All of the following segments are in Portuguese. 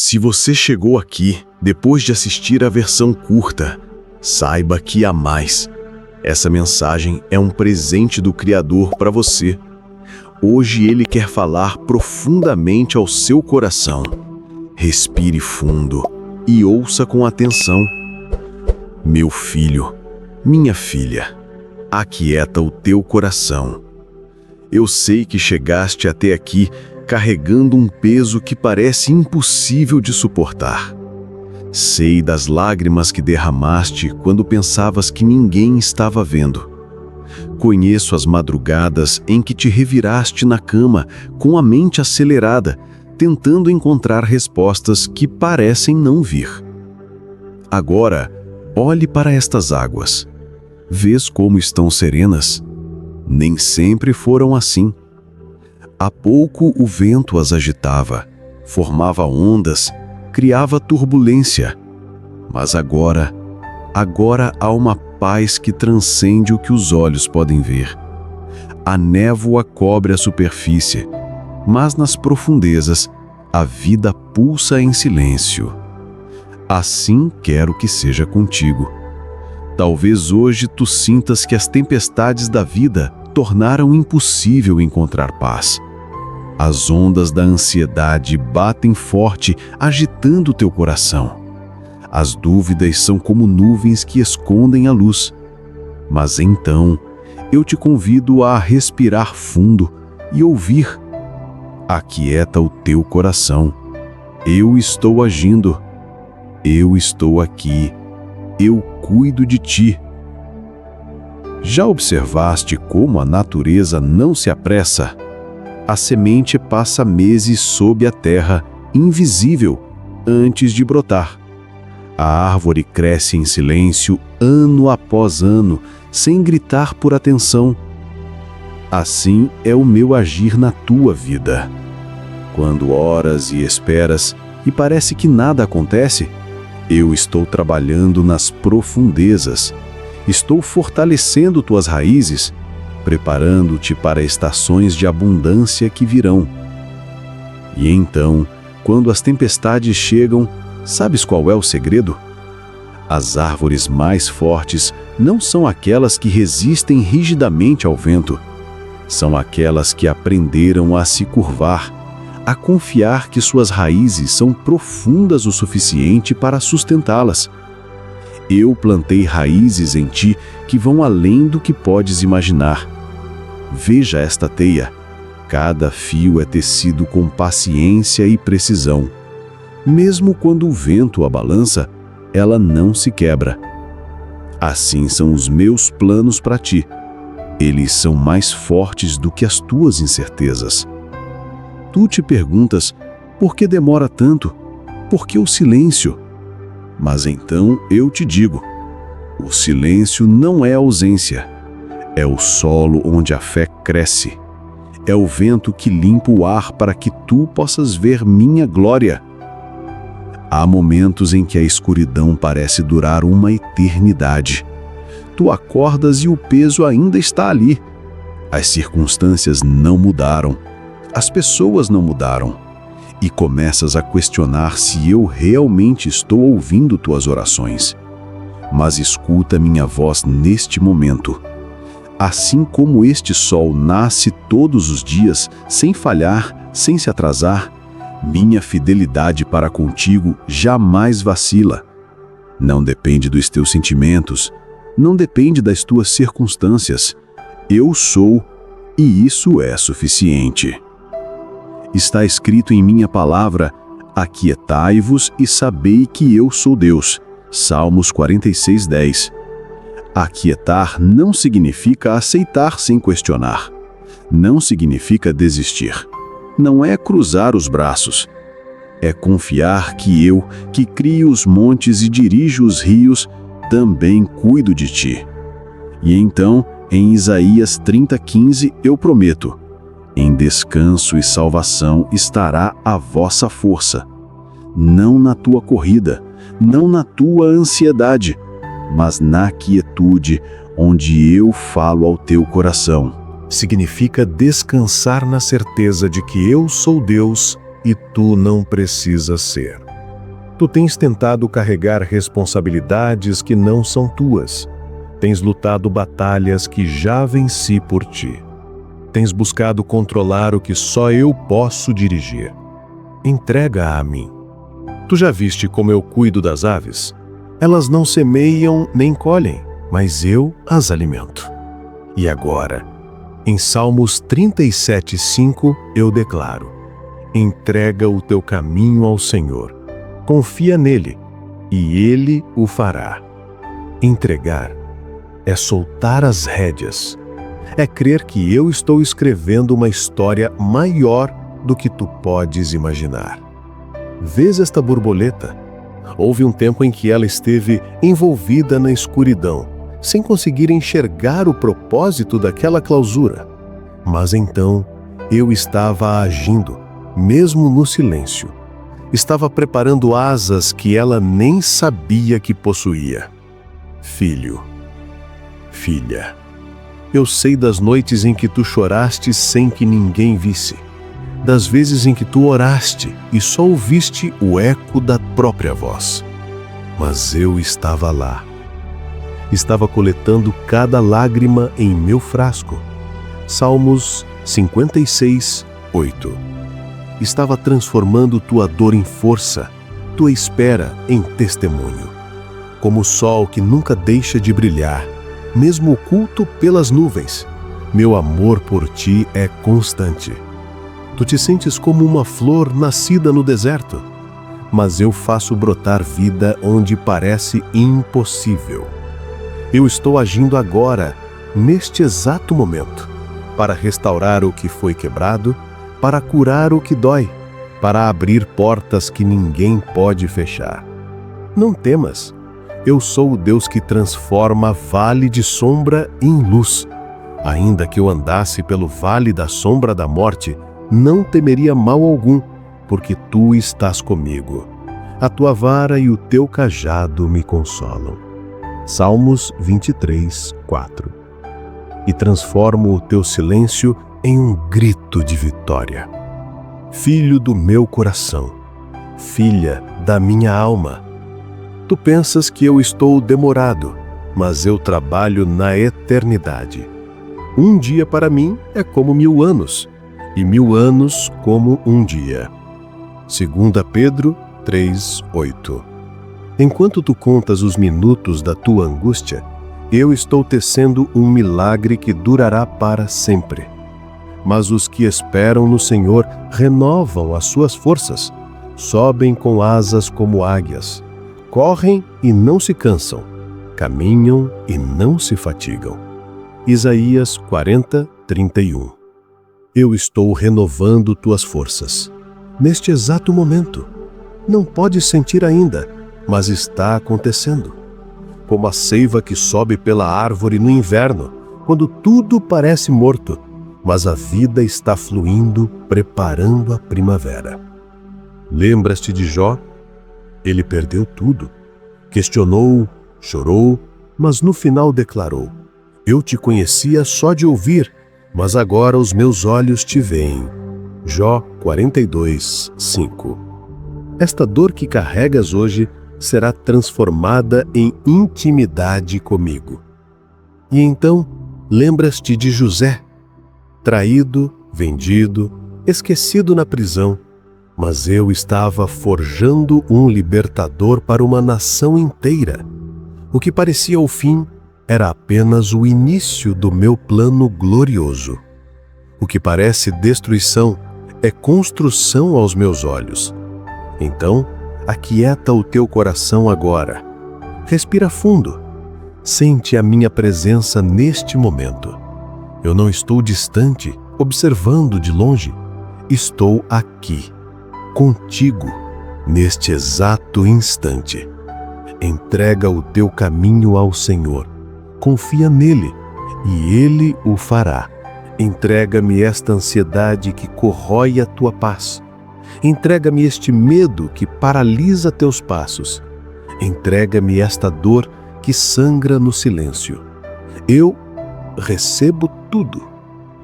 Se você chegou aqui depois de assistir a versão curta, saiba que há mais. Essa mensagem é um presente do Criador para você. Hoje ele quer falar profundamente ao seu coração. Respire fundo e ouça com atenção. Meu filho, minha filha, aquieta o teu coração. Eu sei que chegaste até aqui carregando um peso que parece impossível de suportar. Sei das lágrimas que derramaste quando pensavas que ninguém estava vendo. Conheço as madrugadas em que te reviraste na cama com a mente acelerada, tentando encontrar respostas que parecem não vir. Agora, olhe para estas águas. Vês como estão serenas? Nem sempre foram assim. Há pouco o vento as agitava, formava ondas, criava turbulência. Mas agora há uma paz que transcende o que os olhos podem ver. A névoa cobre a superfície, mas nas profundezas a vida pulsa em silêncio. Assim quero que seja contigo. Talvez hoje tu sintas que as tempestades da vida tornaram impossível encontrar paz. As ondas da ansiedade batem forte, agitando teu coração. As dúvidas são como nuvens que escondem a luz. Mas então, eu te convido a respirar fundo e ouvir. Aquieta o teu coração. Eu estou agindo. Eu estou aqui. Eu cuido de ti. Já observaste como a natureza não se apressa? A semente passa meses sob a terra, invisível, antes de brotar. A árvore cresce em silêncio, ano após ano, sem gritar por atenção. Assim é o meu agir na tua vida. Quando oras e esperas e parece que nada acontece, eu estou trabalhando nas profundezas. Estou fortalecendo tuas raízes, preparando-te para estações de abundância que virão. E então, quando as tempestades chegam, sabes qual é o segredo? As árvores mais fortes não são aquelas que resistem rigidamente ao vento. São aquelas que aprenderam a se curvar, a confiar que suas raízes são profundas o suficiente para sustentá-las. Eu plantei raízes em ti que vão além do que podes imaginar. Veja esta teia. Cada fio é tecido com paciência e precisão. Mesmo quando o vento a balança, ela não se quebra. Assim são os meus planos para ti. Eles são mais fortes do que as tuas incertezas. Tu te perguntas, por que demora tanto? Por que o silêncio? Mas então eu te digo, o silêncio não é ausência. É o solo onde a fé cresce. É o vento que limpa o ar para que tu possas ver minha glória. Há momentos em que a escuridão parece durar uma eternidade. Tu acordas e o peso ainda está ali. As circunstâncias não mudaram. As pessoas não mudaram. E começas a questionar se eu realmente estou ouvindo tuas orações. Mas escuta minha voz neste momento. Assim como este sol nasce todos os dias, sem falhar, sem se atrasar, minha fidelidade para contigo jamais vacila. Não depende dos teus sentimentos, não depende das tuas circunstâncias. Eu sou, e isso é suficiente. Está escrito em minha palavra, aquietai-vos e sabei que eu sou Deus. Salmos 46:10. Aquietar não significa aceitar sem questionar. Não significa desistir. Não é cruzar os braços. É confiar que eu, que crio os montes e dirijo os rios, também cuido de ti. E então, em Isaías 30:15, eu prometo: em descanso e salvação estará a vossa força. Não na tua corrida, não na tua ansiedade, mas na quietude, onde eu falo ao teu coração. Significa descansar na certeza de que eu sou Deus e tu não precisas ser. Tu tens tentado carregar responsabilidades que não são tuas. Tens lutado batalhas que já venci por ti. Tens buscado controlar o que só eu posso dirigir. Entrega a mim. Tu já viste como eu cuido das aves? Elas não semeiam nem colhem, mas eu as alimento. E agora, em Salmos 37:5, eu declaro: entrega o teu caminho ao Senhor. Confia nele, e ele o fará. Entregar é soltar as rédeas. É crer que eu estou escrevendo uma história maior do que tu podes imaginar. Vês esta borboleta? Houve um tempo em que ela esteve envolvida na escuridão, sem conseguir enxergar o propósito daquela clausura. Mas então eu estava agindo, mesmo no silêncio. Estava preparando asas que ela nem sabia que possuía. Filho, filha, eu sei das noites em que tu choraste sem que ninguém visse, das vezes em que tu oraste e só ouviste o eco da própria voz. Mas eu estava lá. Estava coletando cada lágrima em meu frasco. Salmos 56:8. Estava transformando tua dor em força, tua espera em testemunho. Como o sol que nunca deixa de brilhar, mesmo oculto pelas nuvens, meu amor por ti é constante. Tu te sentes como uma flor nascida no deserto, mas eu faço brotar vida onde parece impossível. Eu estou agindo agora, neste exato momento, para restaurar o que foi quebrado, para curar o que dói, para abrir portas que ninguém pode fechar. Não temas, eu sou o Deus que transforma vale de sombra em luz. Ainda que eu andasse pelo vale da sombra da morte, não temeria mal algum, porque tu estás comigo. A tua vara e o teu cajado me consolam. Salmos 23:4. E transformo o teu silêncio em um grito de vitória. Filho do meu coração, filha da minha alma, tu pensas que eu estou demorado, mas eu trabalho na eternidade. Um dia para mim é como 1000 anos, e 1000 anos como um dia. 2 Pedro 3:8. Enquanto tu contas os minutos da tua angústia, eu estou tecendo um milagre que durará para sempre. Mas os que esperam no Senhor renovam as suas forças, sobem com asas como águias, correm e não se cansam, caminham e não se fatigam. Isaías 40:31. Eu estou renovando tuas forças. Neste exato momento. Não podes sentir ainda, mas está acontecendo. Como a seiva que sobe pela árvore no inverno, quando tudo parece morto, mas a vida está fluindo, preparando a primavera. Lembras-te de Jó? Ele perdeu tudo. Questionou, chorou, mas no final declarou: eu te conhecia só de ouvir, mas agora os meus olhos te veem. Jó 42:5. Esta dor que carregas hoje será transformada em intimidade comigo. E então, lembras-te de José, traído, vendido, esquecido na prisão, mas eu estava forjando um libertador para uma nação inteira. O que parecia o fim era apenas o início do meu plano glorioso. O que parece destruição é construção aos meus olhos. Então, aquieta o teu coração agora. Respira fundo. Sente a minha presença neste momento. Eu não estou distante, observando de longe. Estou aqui, contigo, neste exato instante. Entrega o teu caminho ao Senhor. Confia nele, e ele o fará. Entrega-me esta ansiedade que corrói a tua paz. Entrega-me este medo que paralisa teus passos. Entrega-me esta dor que sangra no silêncio. Eu recebo tudo,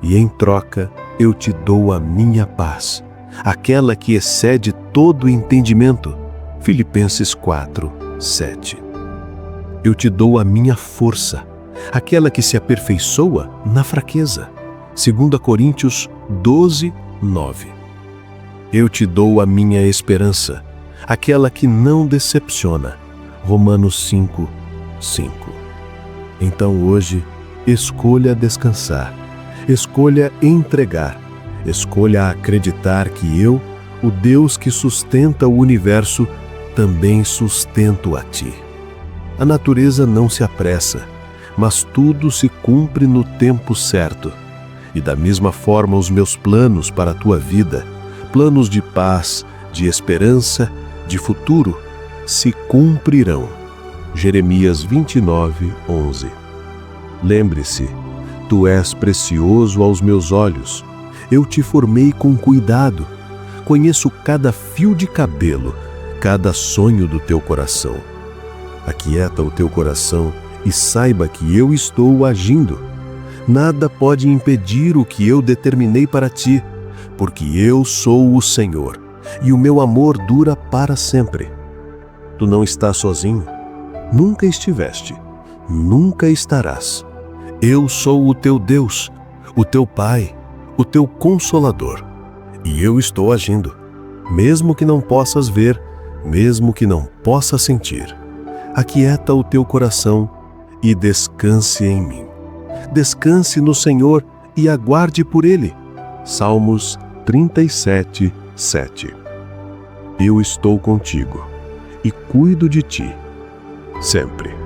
e em troca eu te dou a minha paz, aquela que excede todo entendimento, Filipenses 4, 7. Eu te dou a minha força, aquela que se aperfeiçoa na fraqueza. 2 Coríntios 12, 9. Eu te dou a minha esperança, aquela que não decepciona. Romanos 5, 5. Então hoje, escolha descansar, escolha entregar, escolha acreditar que eu, o Deus que sustenta o universo, também sustento a ti. A natureza não se apressa, mas tudo se cumpre no tempo certo. E da mesma forma os meus planos para a tua vida, planos de paz, de esperança, de futuro, se cumprirão. Jeremias 29, 11. Lembre-se, tu és precioso aos meus olhos. Eu te formei com cuidado. Conheço cada fio de cabelo, cada sonho do teu coração. Aquieta o teu coração e saiba que eu estou agindo. Nada pode impedir o que eu determinei para ti, porque eu sou o Senhor, e o meu amor dura para sempre. Tu não estás sozinho, nunca estiveste, nunca estarás. Eu sou o teu Deus, o teu Pai, o teu Consolador, e eu estou agindo, mesmo que não possas ver, mesmo que não possas sentir. Aquieta o teu coração e descanse em mim. Descanse no Senhor e aguarde por Ele. Salmos 37, 7. Eu estou contigo e cuido de ti, sempre.